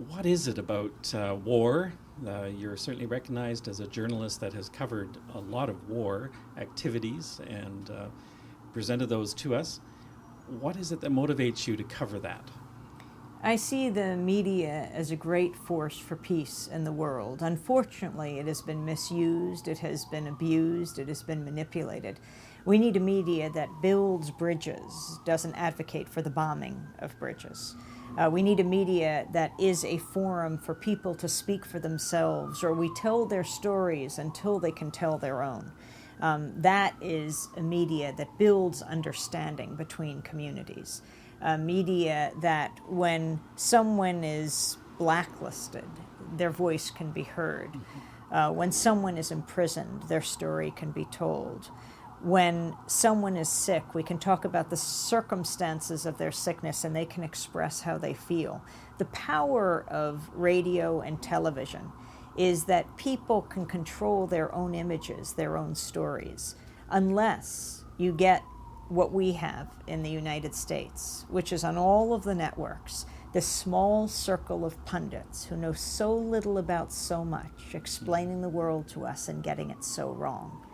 What is it about war? You're certainly recognized as a journalist that has covered a lot of war activities and presented those to us. What is it that motivates you to cover that? I see the media as a great force for peace in the world. Unfortunately, it has been misused, it has been abused, it has been manipulated. We need a media that builds bridges, doesn't advocate for the bombing of bridges. We need a media that is a forum for people to speak for themselves, or we tell their stories until they can tell their own. That is a media that builds understanding between communities. Media that when someone is blacklisted, their voice can be heard. When someone is imprisoned, their story can be told. When someone is sick, we can talk about the circumstances of their sickness and they can express how they feel. The power of radio and television is that people can control their own images, their own stories, unless you get what we have in the United States, which is on all of the networks, this small circle of pundits who know so little about so much, explaining the world to us and getting it so wrong.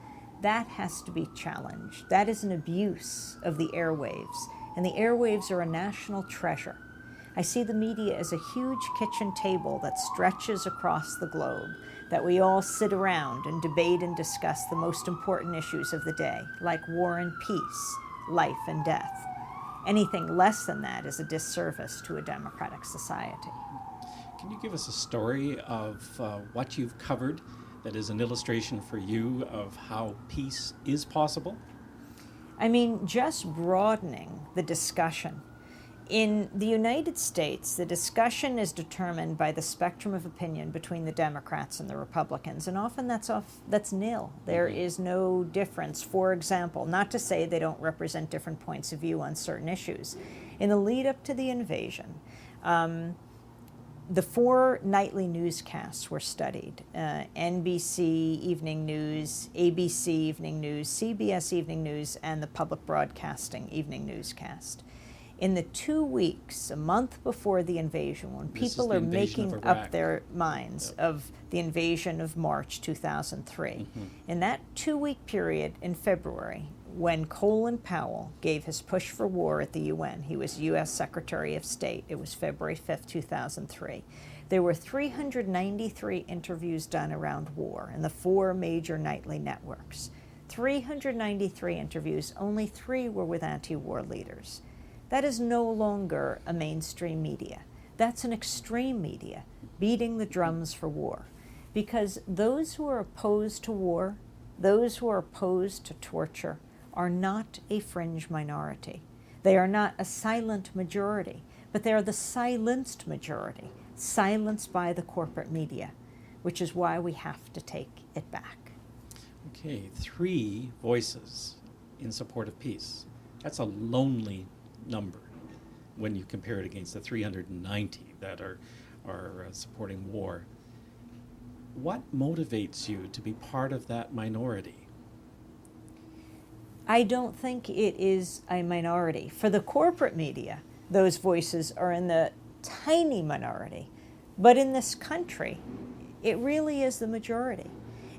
That has to be challenged. That is an abuse of the airwaves, and the airwaves are a national treasure. I see the media as a huge kitchen table that stretches across the globe, that we all sit around and debate and discuss the most important issues of the day, like war and peace, life and death. Anything less than that is a disservice to a democratic society. Can you give us a story of what you've covered that is an illustration for you of how peace is possible? I mean, just broadening the discussion. In the United States, the discussion is determined by the spectrum of opinion between the Democrats and the Republicans, and often that's nil. There is no difference. For example, not to say they don't represent different points of view on certain issues. In the lead up to the invasion, the 4 nightly newscasts were studied: NBC Evening News, ABC Evening News, CBS Evening News, and the Public Broadcasting Evening Newscast. In the 2 weeks, a month before the invasion, when people are making up their minds of the invasion of March 2003, in that 2-week period in February, when Colin Powell gave his push for war at the UN, he was U.S. Secretary of State, it was February 5th, 2003, there were 393 interviews done around war in the 4 major nightly networks. 393 interviews, only 3 were with anti-war leaders. That is no longer a mainstream media. That's an extreme media, beating the drums for war. Because those who are opposed to war, those who are opposed to torture, are not a fringe minority. They are not a silent majority, but they are the silenced majority, silenced by the corporate media, which is why we have to take it back. Okay, 3 voices in support of peace. That's a lonely number when you compare it against the 390 that are supporting war. What motivates you to be part of that minority? I don't think it is a minority. For the corporate media, those voices are in the tiny minority. But in this country, it really is the majority.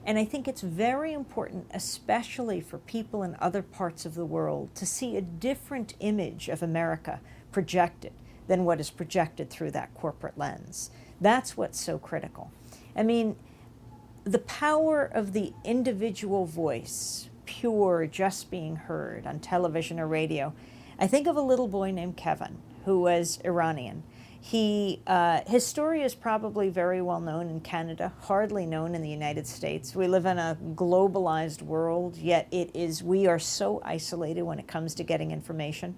And I think it's very important, especially for people in other parts of the world, to see a different image of America projected than what is projected through that corporate lens. That's what's so critical. I mean, the power of the individual voice, pure, just being heard on television or radio. I think of a little boy named Kevin, who was Iranian. His story is probably very well known in Canada, hardly known in the United States. We live in a globalized world, yet we are so isolated when it comes to getting information,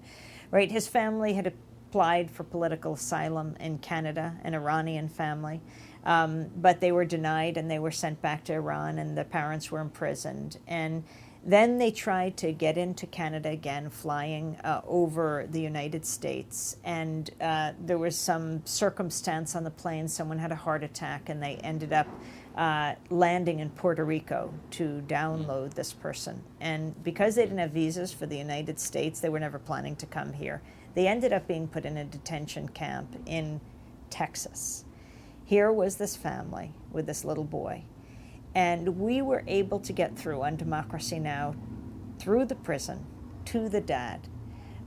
right? His family had applied for political asylum in Canada, an Iranian family, but they were denied and they were sent back to Iran, and the parents were imprisoned. And then they tried to get into Canada again, flying over the United States, and there was some circumstance on the plane. Someone had a heart attack, and they ended up landing in Puerto Rico to download this person. And because they didn't have visas for the United States, they were never planning to come here. They ended up being put in a detention camp in Texas. Here was this family with this little boy, and we were able to get through on Democracy Now! Through the prison to the dad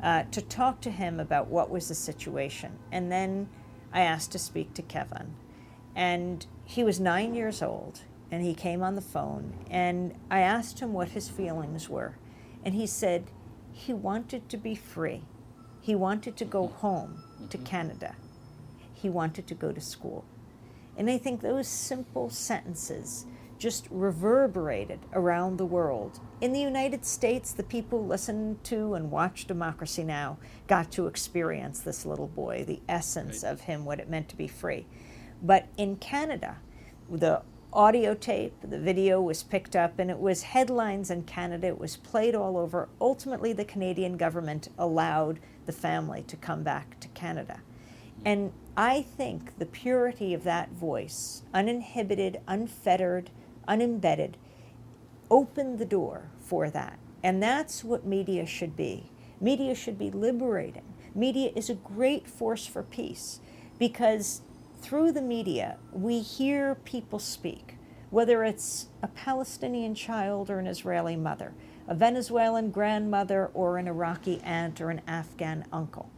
to talk to him about what was the situation. And then I asked to speak to Kevin. And he was 9 years old, and he came on the phone, and I asked him what his feelings were. And he said he wanted to be free. He wanted to go home to Canada. He wanted to go to school. And I think those simple sentences just reverberated around the world. In the United States, the people who listened to and watched Democracy Now! Got to experience this little boy, the essence of him, what it meant to be free. But in Canada, the audio tape, the video was picked up, and it was headlines in Canada. It was played all over. Ultimately, the Canadian government allowed the family to come back to Canada. And I think the purity of that voice, uninhibited, unfettered, unembedded, opened the door for that. And that's what media should be. Media should be liberating. Media is a great force for peace, because through the media, we hear people speak, whether it's a Palestinian child or an Israeli mother, a Venezuelan grandmother or an Iraqi aunt or an Afghan uncle.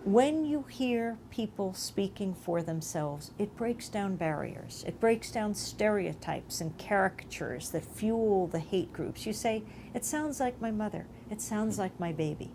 When you hear people speaking for themselves, it breaks down barriers. It breaks down stereotypes and caricatures that fuel the hate groups. You say, it sounds like my mother. It sounds like my baby.